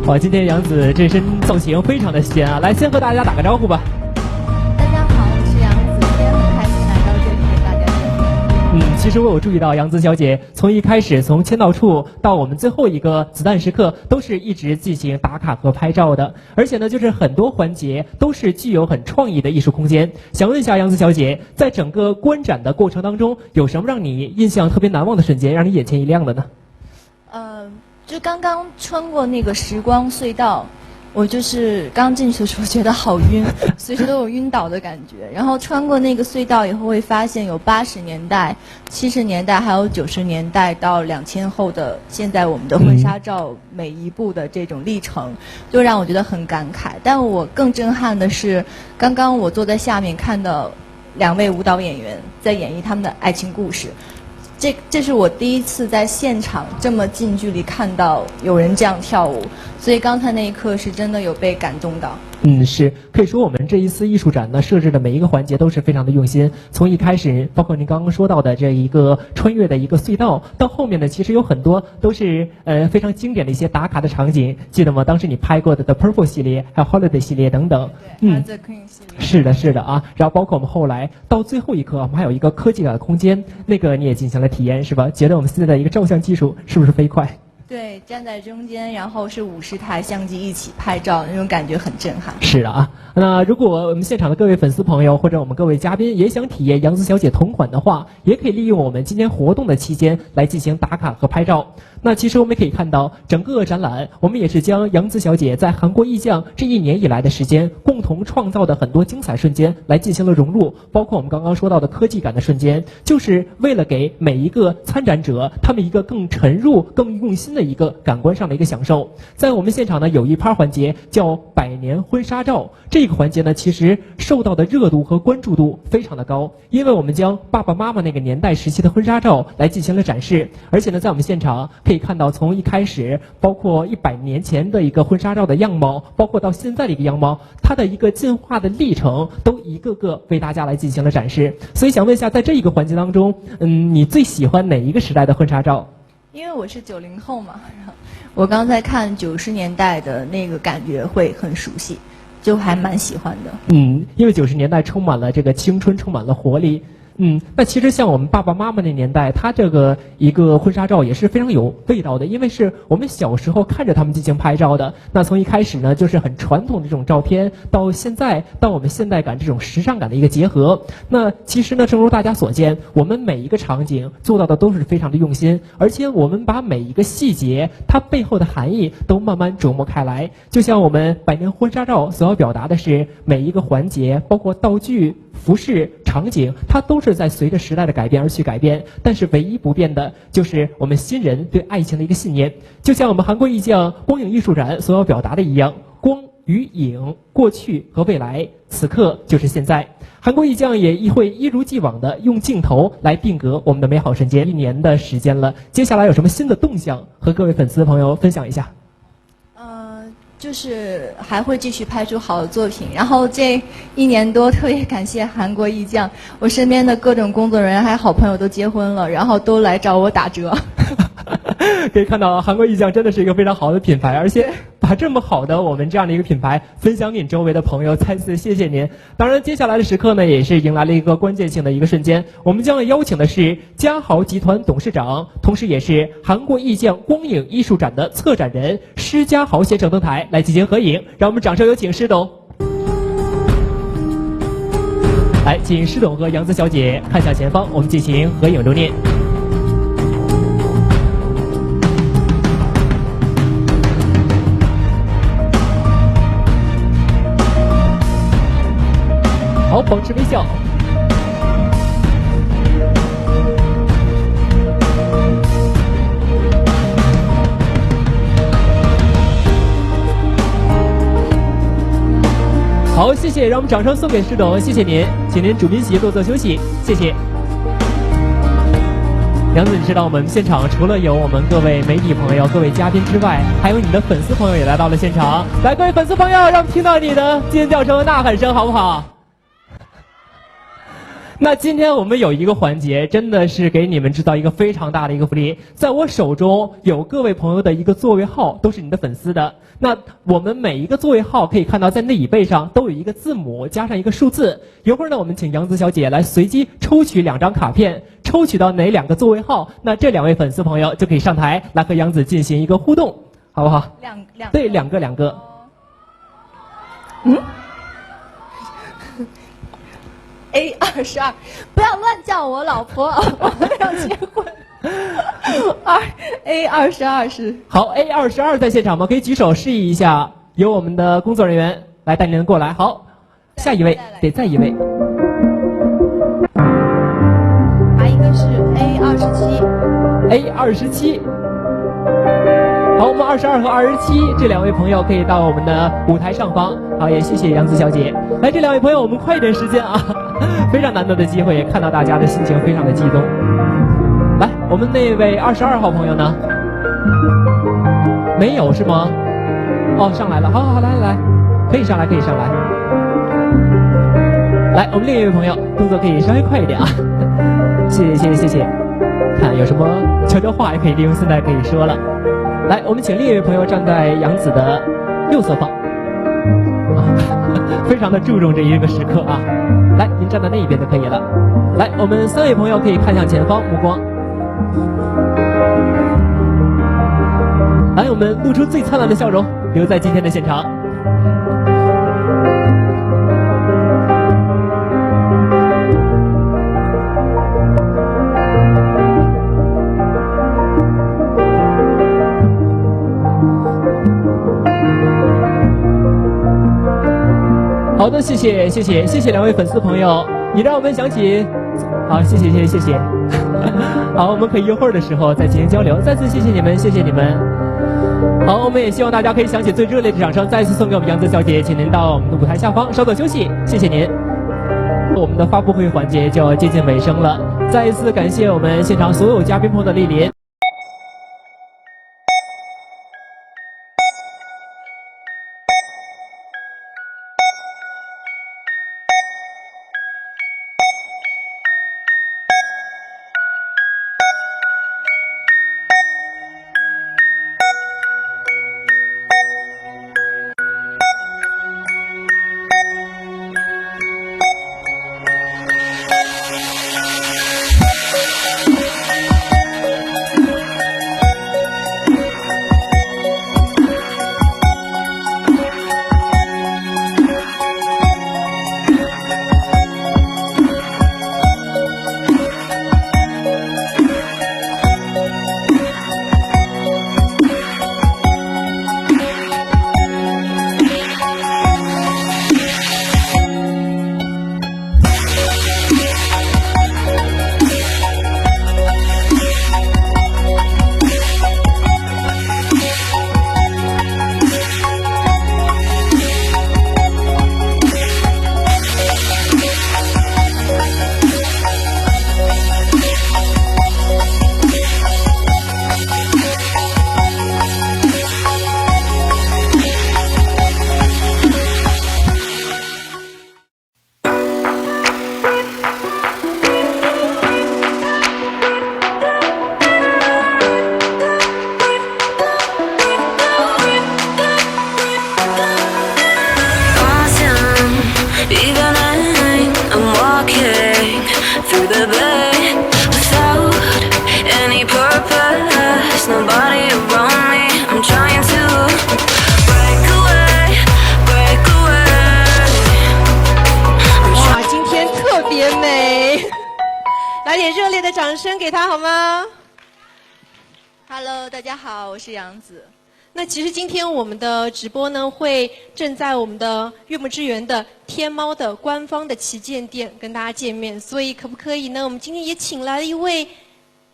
哇，今天杨紫这身造型非常的仙啊！来，先和大家打个招呼吧。大家好，我是杨紫，今天很开心来到这里给大家见面。其实我有注意到杨紫小姐从一开始从签到处到我们最后一个子弹时刻，都是一直进行打卡和拍照的，而且呢，就是很多环节都是具有很创意的艺术空间。想问一下杨紫小姐，在整个观展的过程当中，有什么让你印象特别难忘的瞬间，让你眼前一亮的呢？就刚刚穿过那个时光隧道，我就是刚进去的时候觉得好晕，随时都有晕倒的感觉。然后穿过那个隧道以后，会发现有80年代、70年代，还有90年代到2000后的现在我们的婚纱照每一步的这种历程，就让我觉得很感慨。但我更震撼的是，刚刚我坐在下面看到2位舞蹈演员在演绎他们的爱情故事。这是我第一次在现场这么近距离看到有人这样跳舞，所以刚才那一刻是真的有被感动到。是可以说我们这一次艺术展呢设置的每一个环节都是非常的用心，从一开始包括您刚刚说到的这一个穿越的一个隧道，到后面呢其实有很多都是非常经典的一些打卡的场景，记得吗？当时你拍过的 The Purple 系列还有 Holiday 系列等等。对，还有 The Queen 系列。是的啊，然后包括我们后来到最后一刻，我们还有一个科技感的空间，那个你也进行了体验是吧？觉得我们现在的一个照相技术是不是飞快？对，站在中间，然后是50台相机一起拍照，那种感觉很震撼。是的啊，那如果我们现场的各位粉丝朋友或者我们各位嘉宾也想体验杨紫小姐同款的话，也可以利用我们今天活动的期间来进行打卡和拍照。那其实我们可以看到，整个展览我们也是将杨紫小姐在韩国艺匠这1年以来的时间共同创造的很多精彩瞬间来进行了融入，包括我们刚刚说到的科技感的瞬间，就是为了给每一个参展者他们一个更沉入、更用心的一个感官上的一个享受。在我们现场呢，有一趴环节叫100年婚纱照，这个环节呢，其实受到的热度和关注度非常的高，因为我们将爸爸妈妈那个年代时期的婚纱照来进行了展示，而且呢，在我们现场可以看到从一开始，包括100年前的一个婚纱照的样貌，包括到现在的一个样貌，它的一个进化的历程，都一个个为大家来进行了展示。所以想问一下，在这一个环节当中，你最喜欢哪一个时代的婚纱照？因为我是90后嘛，我刚才看90年代的那个感觉会很熟悉，就还蛮喜欢的。因为90年代充满了这个青春，充满了活力。那其实像我们爸爸妈妈那年代，他这个一个婚纱照也是非常有味道的，因为是我们小时候看着他们进行拍照的。那从一开始呢，就是很传统的这种照片，到现在到我们现代感这种时尚感的一个结合。那其实呢，正如大家所见，我们每一个场景做到的都是非常的用心，而且我们把每一个细节它背后的含义都慢慢琢磨开来。就像我们100年婚纱照所要表达的是，每一个环节，包括道具、服饰、场景，它都是在随着时代的改变而去改变，但是唯一不变的就是我们新人对爱情的一个信念。就像我们韩国艺匠光影艺术展所要表达的一样，光与影，过去和未来，此刻就是现在。韩国艺匠也会一如既往的用镜头来定格我们的美好瞬间。1年的时间了，接下来有什么新的动向和各位粉丝朋友分享一下？就是还会继续拍出好的作品，然后这1年多特别感谢韩国艺匠，我身边的各种工作人员还有好朋友都结婚了，然后都来找我打折。可以看到韩国艺匠真的是一个非常好的品牌，而且把这么好的我们这样的一个品牌分享给你周围的朋友，再次谢谢您。当然接下来的时刻呢，也是迎来了一个关键性的一个瞬间，我们将要邀请的是嘉豪集团董事长，同时也是韩国艺匠光影艺术展的策展人施嘉豪先生登台来进行合影，让我们掌声有请施董。来，请施董和杨紫小姐看向前方，我们进行合影留念。好，保持微笑。好，谢谢，让我们掌声送给施董，谢谢您，请您主宾席坐休息，谢谢。杨紫，你知道我们现场除了有我们各位媒体朋友、各位嘉宾之外，还有你的粉丝朋友也来到了现场。来，各位粉丝朋友，让我们听到你的尖叫声、呐喊声，好不好？那今天我们有一个环节，真的是给你们制造一个非常大的一个福利。在我手中有各位朋友的一个座位号，都是你的粉丝的。那我们每一个座位号可以看到，在内椅背上都有一个字母加上一个数字。一会儿呢，我们请杨子小姐来随机抽取2张卡片，抽取到哪2个座位号，那这2位粉丝朋友就可以上台来和杨子进行一个互动，好不好？对，两个。A22，不要乱叫我老婆，我们要结婚。A22是好 ，A22在现场吗？可以举手示意一下，由我们的工作人员来带您过来。好，下一位，得再一位。还一个是 A27。好，我们22和27这2位朋友可以到我们的舞台上方。好，也谢谢杨子小姐。来，这2位朋友，我们快一点时间啊，非常难得的机会，看到大家的心情非常的激动。来，我们那位22号朋友呢？没有是吗？哦，上来了，好，来，可以上来。来，我们另一位朋友，动作可以稍微快一点啊，谢谢。看有什么悄悄话也可以利用现在可以说了。来，我们请另一位朋友站在杨子的右侧方，非常的注重这一个时刻啊。来，您站在那一边就可以了。来，我们3位朋友可以看向前方，目光。来，我们露出最灿烂的笑容，留在今天的现场。好的，谢谢2位粉丝朋友，你让我们想起，好，谢谢。好，我们可以一会儿的时候再进行交流。再次谢谢你们。好，我们也希望大家可以响起最热烈的掌声，再次送给我们杨子小姐，请您到我们的舞台下方稍作休息，谢谢您。我们的发布会环节就要接近尾声了，再一次感谢我们现场所有嘉宾朋友的莅临。掌声给他好吗 ？Hello， 大家好，我是杨子。那其实今天我们的直播呢，会正在我们的悦木之园的天猫的官方的旗舰店跟大家见面，所以可不可以呢？我们今天也请来了一位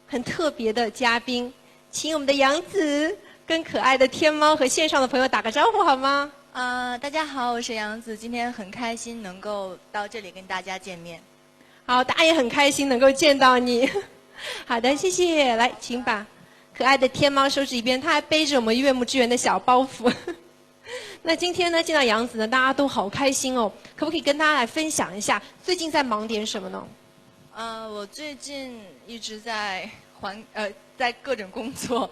很特别的嘉宾，请我们的杨子跟可爱的天猫和线上的朋友打个招呼好吗？大家好，我是杨子，今天很开心能够到这里跟大家见面。好，大家也很开心能够见到你。好的，谢谢。来，请把可爱的天猫收拾一边，他还背着我们悦木之园的小包袱。那今天呢，见到杨子呢，大家都好开心哦。可不可以跟大家来分享一下，最近在忙点什么呢？我最近一直在在各种工作，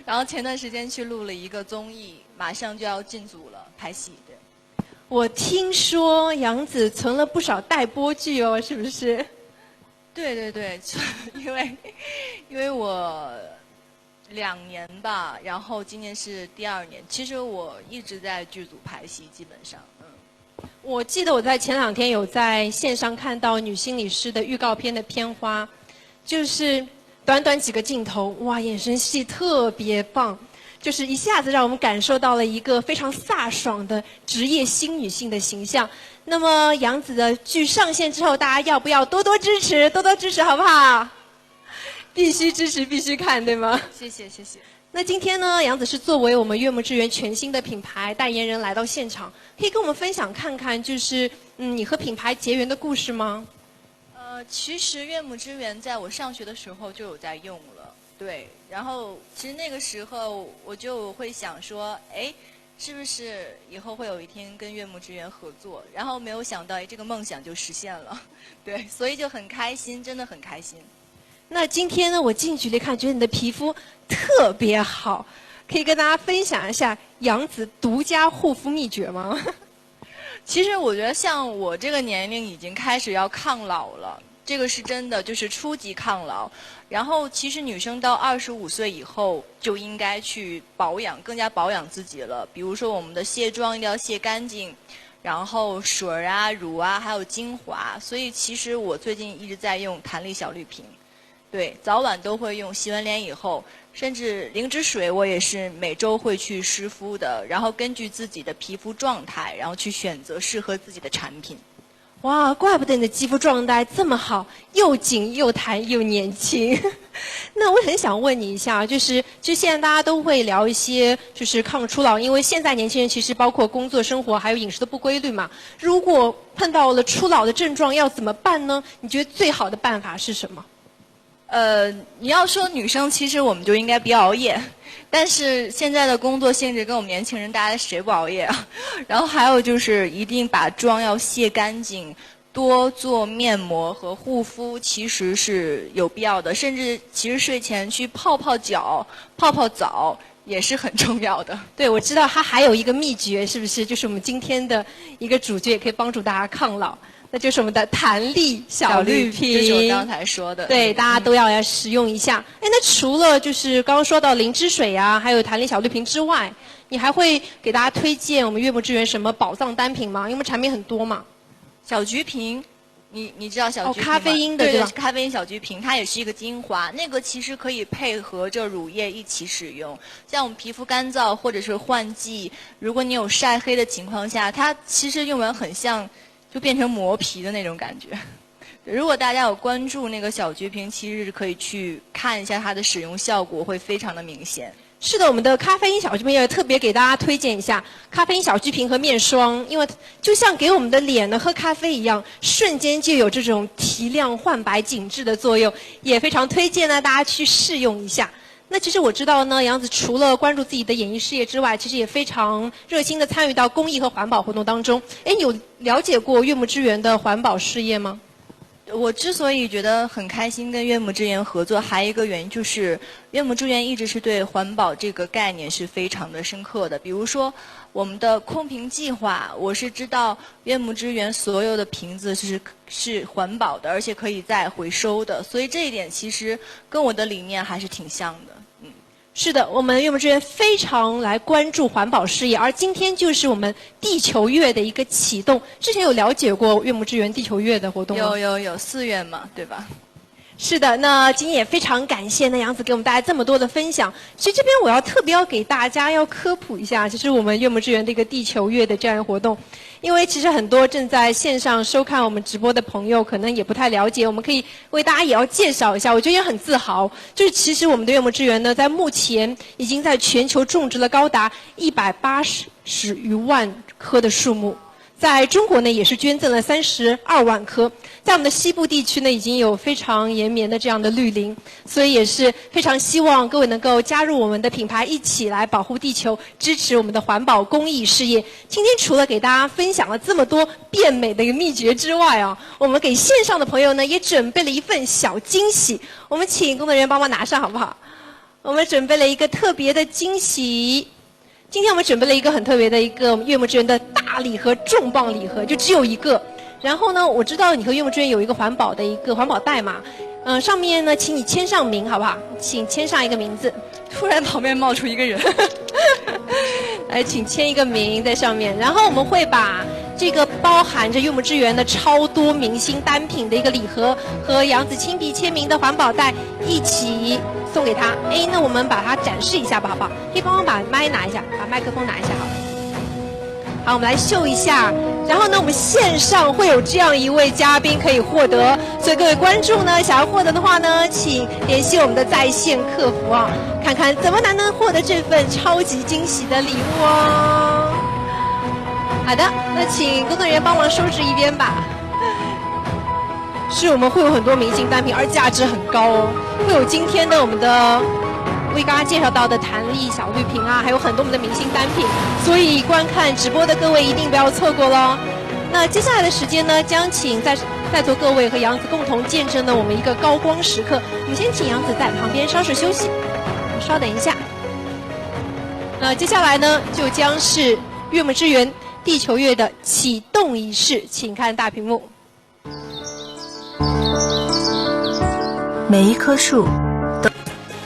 然后前段时间去录了一个综艺，马上就要进组了，拍戏。对，我听说杨紫存了不少待播剧哦，是不是？对，因为我2年吧，然后今年是第2年。其实我一直在剧组拍戏，基本上，我记得我在前2天有在线上看到女心理师的预告片的片花，就是短短几个镜头，哇，眼神戏特别棒，就是一下子让我们感受到了一个非常飒爽的职业新女性的形象。那么杨紫的剧上线之后，大家要不要多多支持，多多支持好不好？必须支持，必须看，对吗？谢谢。那今天呢，杨紫是作为我们悦木之源全新的品牌代言人来到现场，可以跟我们分享看看，就是你和品牌结缘的故事吗？其实悦木之源在我上学的时候就有在用了，对。然后其实那个时候我就会想说，是不是以后会有一天跟悦木之源合作？然后没有想到，这个梦想就实现了，对，所以就很开心，真的很开心。那今天呢，我近距离看，觉得你的皮肤特别好，可以跟大家分享一下杨紫独家护肤秘诀吗？其实我觉得像我这个年龄已经开始要抗老了，这个是真的，就是初级抗老。然后其实女生到25岁以后就应该去保养，更加保养自己了。比如说我们的卸妆一定要卸干净，然后水啊、乳啊，还有精华。所以其实我最近一直在用弹力小绿瓶，对，早晚都会用。洗完脸以后，甚至灵芝水我也是每周会去湿敷的，然后根据自己的皮肤状态，然后去选择适合自己的产品。哇，怪不得你的肌肤状态这么好，又紧又弹又年轻。那我很想问你一下，就是现在大家都会聊一些就是抗初老，因为现在年轻人其实包括工作、生活还有饮食的不规律嘛。如果碰到了初老的症状，要怎么办呢？你觉得最好的办法是什么？你要说女生，其实我们就应该别熬夜。但是现在的工作性质跟我们年轻人，大家谁不熬夜啊？然后还有就是一定把妆要卸干净，多做面膜和护肤，其实是有必要的。甚至其实睡前去泡泡脚、泡泡澡也是很重要的。对，我知道它还有一个秘诀，是不是？就是我们今天的一个主角，也可以帮助大家抗老。那就是我们的弹力小绿瓶，就是我刚才说的。对，大家都要来使用一下。那除了就是刚刚说到灵芝水啊，还有弹力小绿瓶之外，你还会给大家推荐我们悦木之源什么宝藏单品吗？因为我们产品很多嘛。小橘瓶，你知道小橘瓶吗？咖啡因的对吧？咖啡因小橘瓶，它也是一个精华，那个其实可以配合着乳液一起使用。像我们皮肤干燥或者是换季，如果你有晒黑的情况下，它其实用完很像。就变成磨皮的那种感觉。如果大家有关注那个小橘瓶，其实是可以去看一下它的使用效果，会非常的明显。是的，我们的咖啡因小橘瓶也特别给大家推荐一下咖啡因小橘瓶和面霜，因为就像给我们的脸呢喝咖啡一样，瞬间就有这种提亮、焕白、紧致的作用，也非常推荐呢大家去试用一下。那其实我知道呢，杨紫除了关注自己的演艺事业之外，其实也非常热心的参与到公益和环保活动当中。你有了解过悦木之源的环保事业吗？我之所以觉得很开心跟悦木之源合作，还有一个原因就是悦木之源一直是对环保这个概念是非常的深刻的。比如说我们的空瓶计划，我是知道悦木之源所有的瓶子是环保的，而且可以再回收的，所以这一点其实跟我的理念还是挺像的。是的，我们悦木之源非常来关注环保事业，而今天就是我们地球月的一个启动。之前有了解过悦木之源地球月的活动吗？有4月嘛，对吧？是的，那今天也非常感谢杨紫给我们带来这么多的分享。其实这边我要特别给大家要科普一下，就是我们悦木之源的一个地球月的这样一个活动。因为其实很多正在线上收看我们直播的朋友可能也不太了解，我们可以为大家也要介绍一下，我觉得也很自豪，就是其实我们的悦木之源呢，在目前已经在全球种植了高达180余万棵的树木。在中国呢，也是捐赠了32万棵。在我们的西部地区呢，已经有非常延绵的这样的绿林，所以也是非常希望各位能够加入我们的品牌，一起来保护地球，支持我们的环保公益事业。今天除了给大家分享了这么多变美的一个秘诀之外啊，我们给线上的朋友呢，也准备了一份小惊喜。我们请工作人员帮忙拿上好不好？我们准备了一个特别的惊喜。今天我们准备了一个很特别的一个悦木之源的大礼盒，重磅礼盒，就只有一个。然后呢，我知道你和悦木之源有一个环保的一个环保袋嘛，上面呢，请你签上名好不好？请签上一个名字。突然旁边冒出一个人，来，请签一个名在上面。然后我们会把这个包含着悦木之源的超多明星单品的一个礼盒和杨子亲笔签名的环保袋一起送给他。哎，那我们把它展示一下吧，好不好？可以帮我把麦拿一下，把麦克风拿一下，好了。好，我们来秀一下。然后呢，我们线上会有这样一位嘉宾可以获得，所以各位观众呢，想要获得的话呢，请联系我们的在线客服啊，看看怎么才能获得这份超级惊喜的礼物哦。好的，那请工作人员帮忙收拾一边吧。是我们会有很多明星单品，而价值很高哦。会有今天的我们的为大家介绍到的弹力小绿瓶啊，还有很多我们的明星单品，所以观看直播的各位一定不要错过喽。那接下来的时间呢，将请在座各位和杨子共同见证了我们一个高光时刻。我们先请杨子在旁边稍事休息，稍等一下。那接下来呢，就将是悦木之源地球月的启动仪式，请看大屏幕。每一棵树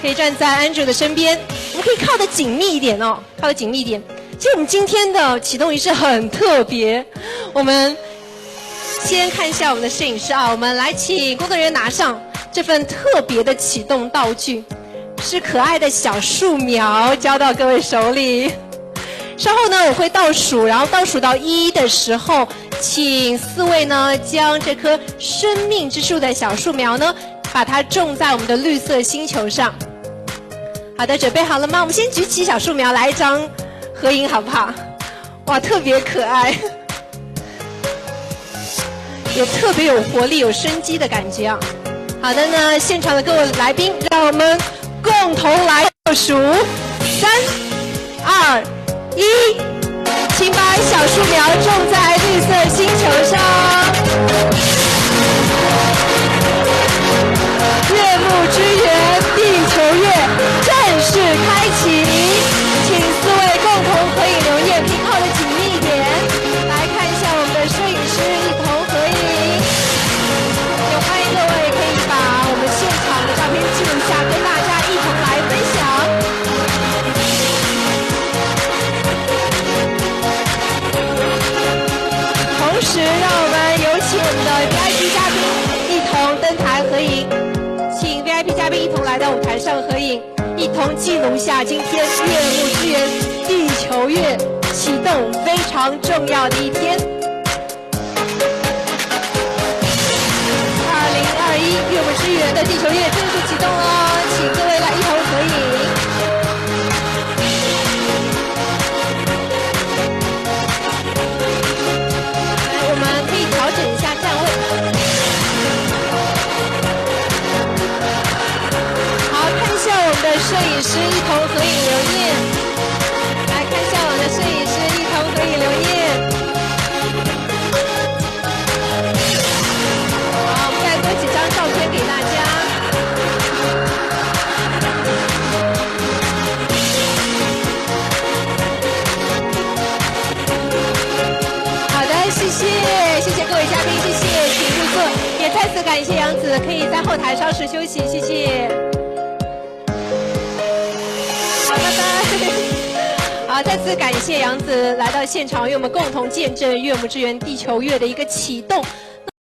可以站在 Andrew 的身边，我们可以靠得紧密一点哦，靠得紧密一点。其实我们今天的启动仪式很特别，我们先看一下我们的摄影师啊，我们来请工作人员拿上这份特别的启动道具，是可爱的小树苗，交到各位手里。稍后呢，我会倒数，然后倒数到1的时候，请4位呢将这棵生命之树的小树苗呢，把它种在我们的绿色星球上。好的，准备好了吗？我们先举起小树苗来一张合影，好不好？哇，特别可爱，也特别有活力、有生机的感觉啊！好的呢，现场的各位来宾，让我们共同来倒数，3、2、1，请把小树苗种在绿色星球上。悦木之源地球月正式开启，请4位共同合影留念，可以靠得紧密一点。来看一下我们的摄影师一同合影，也欢迎各位可以把我们现场的照片记录下，跟大家一同来分享。同时，让我们有请我们的 VIP 嘉宾一同登台合影。请 VIP 嘉宾一同来到舞台上合影，一同记录下今天悦木之源地球月启动非常重要的一天。2021悦木之源的地球月正式启动了，请各位来一同合影。来，我们可以调整一下站位。我们的摄影师一同合影留念，来看一下我们的摄影师一同合影留念。好，我们再多几张照片给大家。好的，谢谢各位嘉宾，谢谢，请入座。也再次感谢杨子，可以在后台稍事休息，谢谢。好，再次感谢杨子来到现场，与我们共同见证悦木之源地球月的一个启动。